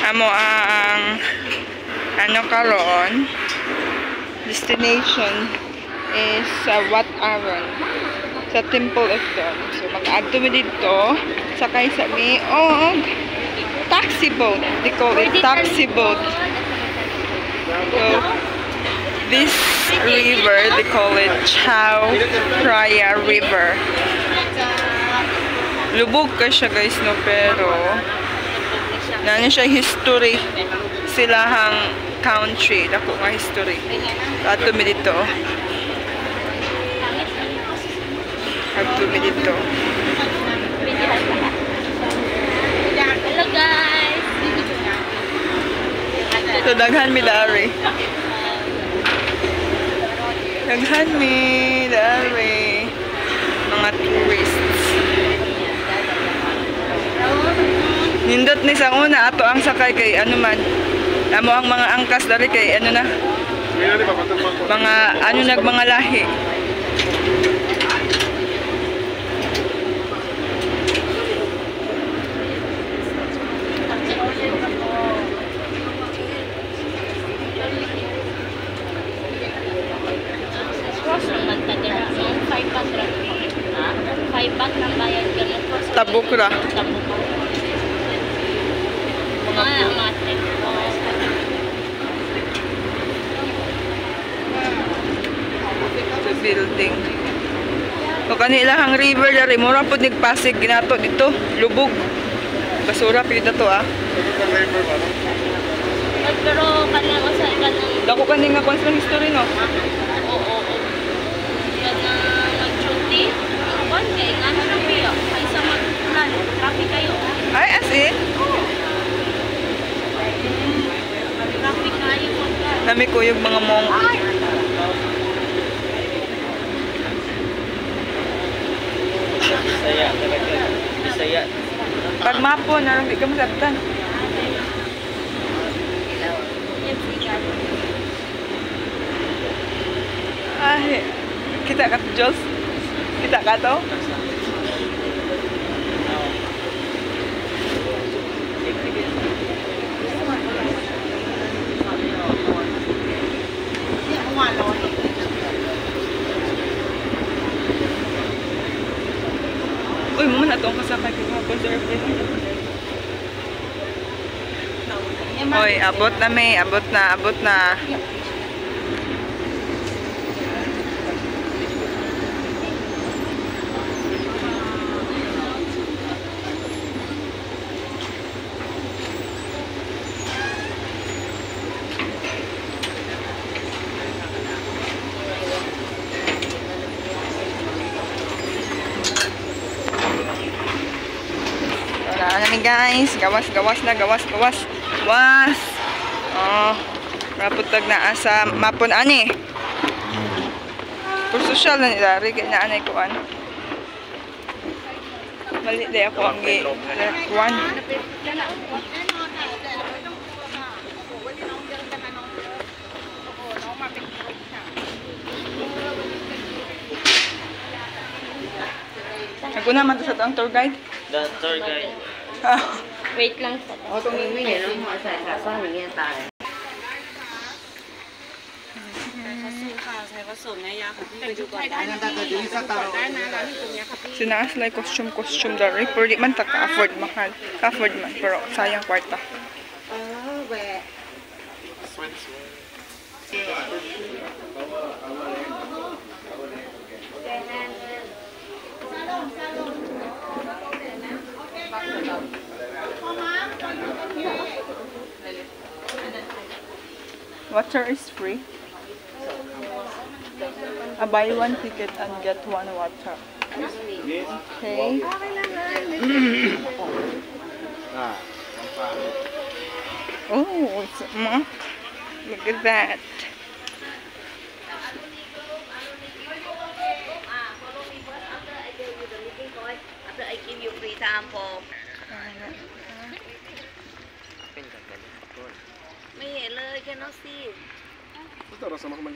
Amo ang ano karon destination is sa Wat Arun sa Temple of Dawn. So mag-adto mi dito sakay sa mi og taxi boat. They call it taxi boat. So this river, they call it Chao Phraya River. Lubog ka siya guys, no, pero nana siya history silahang country. Dako nga history. Ato mi dito. Ato mi dito. Hello guys. So daghan mi dari. Daghan mi dari mga tourists. Nindot ni sa una ato ang sakay kay ano man. Amo ang mga angkas dari kay ano na. Mga ano mga lahi. Tabuk ra. Sa building. O kanila ang river dari mura pud nigpasig ginato dito, lubog. Basura pid to ah. Pero kanila ko sa kanang Dako kani nga kung history no. oo. Kana mag-duty. Kon kay nga traffic. Ay sa mag-plan, traffic kayo. Ay as in. Traffic kayo po. Nami ko yung mga monk. Bisaya talaga. Bisaya. Pag mapo na lang di ka masabtan. Ay, kita ka to, Jules? Kita ka to? Uy, mo na itong kasakay ko nga conservative. Uy, abot na may, abot na. Namin guys, gawas. Oh, raputag na asa mapon ani. Por social na nila, rin na anay ko ano. Mali day ako ang one. Ako naman sa ang tour guide. The tour guide. Wait lang sa. Sinaas like costume dari. Pero di man ka-afford mahal. Ka-afford man. Pero sayang kwarta. Water is free. Buy one ticket and get one water. Okay. Oh, it's a mop. Look at that. After I give you free sample. May hello, cannot see. Ito, rasa mo kumain